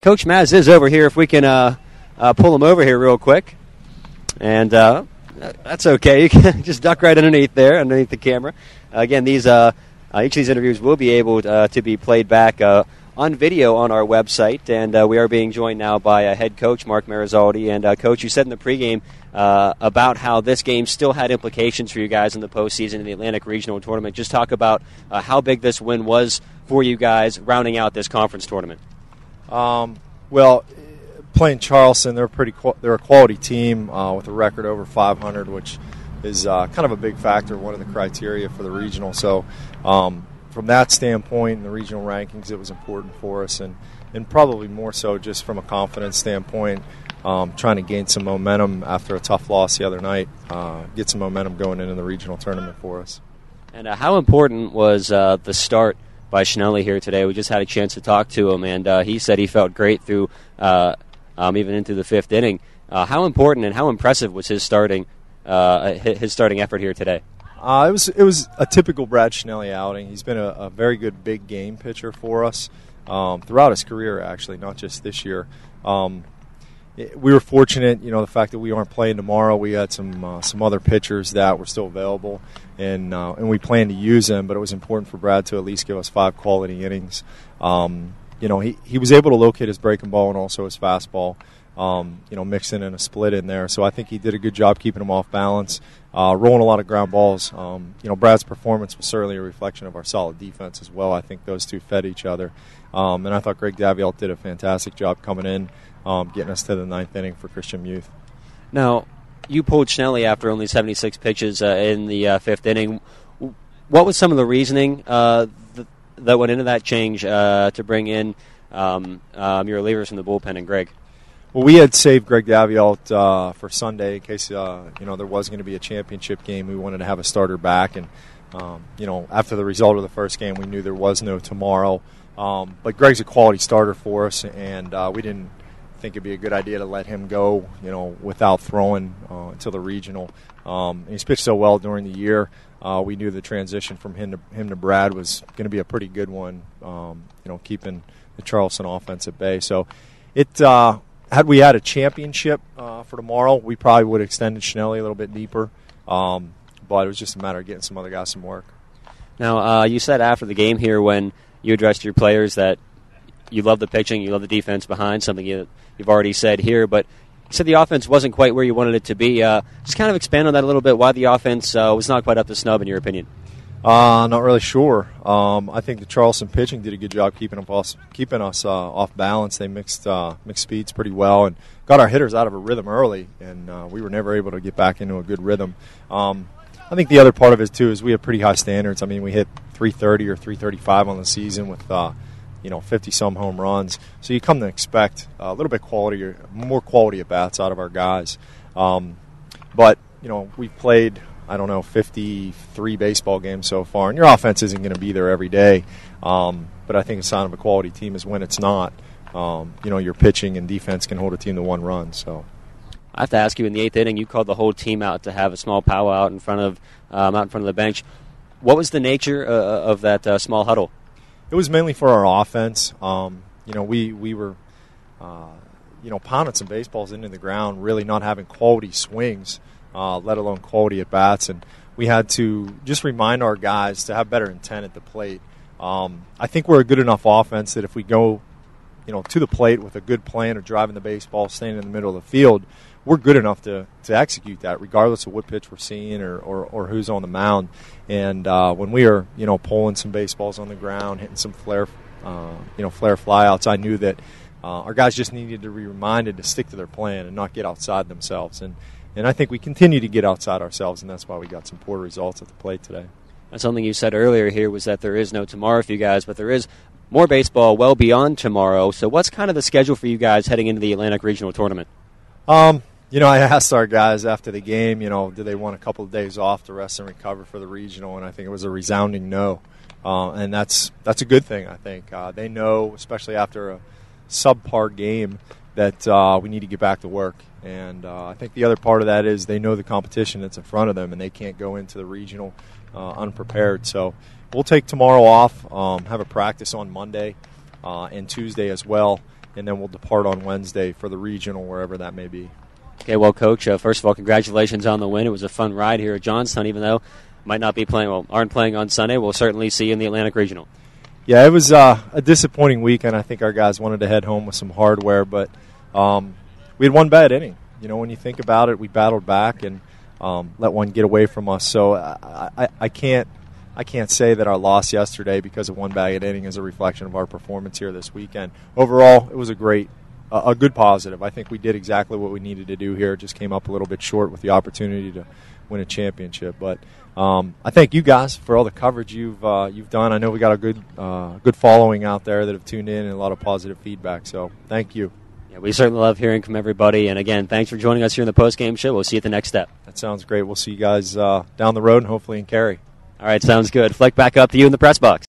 Coach Maz is over here if we can pull him over here real quick. And that's okay. You can just duck right underneath the camera. Again, each of these interviews will be able to be played back on video on our website. And we are being joined now by head coach Marc Marizzaldi. And, Coach, you said in the pregame about how this game still had implications for you guys in the postseason in the Atlantic Regional Tournament. Just talk about how big this win was for you guys rounding out this conference tournament. Well, playing Charleston, they're a quality team with a record over 500, which is kind of a big factor, one of the criteria for the regional. So from that standpoint, in the regional rankings, it was important for us, and probably more so just from a confidence standpoint, trying to gain some momentum after a tough loss the other night, get some momentum going into the regional tournament for us. And how important was the start by Schnelly here today? We just had a chance to talk to him, and he said he felt great through even into the fifth inning. How important and how impressive was his starting effort here today? It was a typical Brad Schnelly outing. He's been a very good big game pitcher for us throughout his career, actually, not just this year. We were fortunate, the fact that we aren't playing tomorrow. We had some other pitchers that were still available, and we planned to use them. But it was important for Brad to at least give us 5 quality innings. He was able to locate his breaking ball and also his fastball, mixing in a split in there. So I think he did a good job keeping him off balance, rolling a lot of ground balls. Brad's performance was certainly a reflection of our solid defense as well. I think those two fed each other, and I thought Greg Davielt did a fantastic job coming in. Getting us to the 9th inning for Christian Youth. Now, you pulled Schnelly after only 76 pitches in the 5th inning. What was some of the reasoning that went into that change to bring in your relievers from the bullpen and Greg? Well, we had saved Greg Davielt for Sunday in case there was going to be a championship game. We wanted to have a starter back, and after the result of the first game, we knew there was no tomorrow. But Greg's a quality starter for us, and we didn't think it'd be a good idea to let him go, without throwing until the regional. And he's pitched so well during the year. We knew the transition from him to Brad was going to be a pretty good one. Keeping the Charleston offense at bay. So, had we had a championship for tomorrow, we probably would have extended Schnelly a little bit deeper. But it was just a matter of getting some other guys some work. Now, you said after the game here when you addressed your players that you love the pitching, you love the defense behind, something you've already said here, but you said the offense wasn't quite where you wanted it to be. Just kind of expand on that a little bit, why the offense was not quite up to snub in your opinion. Not really sure. I think the Charleston pitching did a good job keeping us off balance. They mixed speeds pretty well and got our hitters out of a rhythm early, and we were never able to get back into a good rhythm. I think the other part of it, too, is we have pretty high standards. I mean, we hit 330 or 335 on the season with 50-some home runs. So you come to expect a little bit more quality at bats out of our guys. But we've played, 53 baseball games so far, and your offense isn't going to be there every day. But I think a sign of a quality team is when it's not. Your pitching and defense can hold a team to 1 run. So I have to ask you, in the 8th inning, you called the whole team out to have a small powwow out in front of the bench. What was the nature of that small huddle? It was mainly for our offense. We were, pounding some baseballs into the ground, really not having quality swings, let alone quality at bats, and we had to just remind our guys to have better intent at the plate. I think we're a good enough offense that if we go, to the plate with a good plan of driving the baseball, staying in the middle of the field, we're good enough to execute that, regardless of what pitch we're seeing or who's on the mound. And when we were, pulling some baseballs on the ground, hitting some flare flyouts, I knew that our guys just needed to be reminded to stick to their plan and not get outside themselves. And I think we continue to get outside ourselves, and that's why we got some poor results at the plate today. And something you said earlier here was that there is no tomorrow for you guys, but there is more baseball well beyond tomorrow. So what's kind of the schedule for you guys heading into the Atlantic Regional Tournament? I asked our guys after the game, do they want a couple of days off to rest and recover for the regional, and I think it was a resounding no. And that's a good thing, I think. They know, especially after a subpar game, that we need to get back to work. And I think the other part of that is they know the competition that's in front of them, and they can't go into the regional unprepared. So we'll take tomorrow off, have a practice on Monday and Tuesday as well, and then we'll depart on Wednesday for the regional, wherever that may be. Okay, well, Coach, first of all, congratulations on the win. It was a fun ride here at Johnstown, even though might not be playing, aren't playing on Sunday. We'll certainly see you in the Atlantic Regional. Yeah, it was a disappointing weekend. I think our guys wanted to head home with some hardware, but we had one bad inning. When you think about it, we battled back and let one get away from us. So I can't say that our loss yesterday because of one bad inning is a reflection of our performance here this weekend. Overall, it was a good positive. I think we did exactly what we needed to do here. It just came up a little bit short with the opportunity to win a championship. But I thank you guys for all the coverage you've done. I know we got a good following out there that have tuned in and a lot of positive feedback. So thank you. Yeah, we certainly love hearing from everybody. And again, thanks for joining us here in the post-game show. We'll see you at the next step. That sounds great. We'll see you guys down the road and hopefully in Cary. All right, sounds good. Flick back up to you in the press box.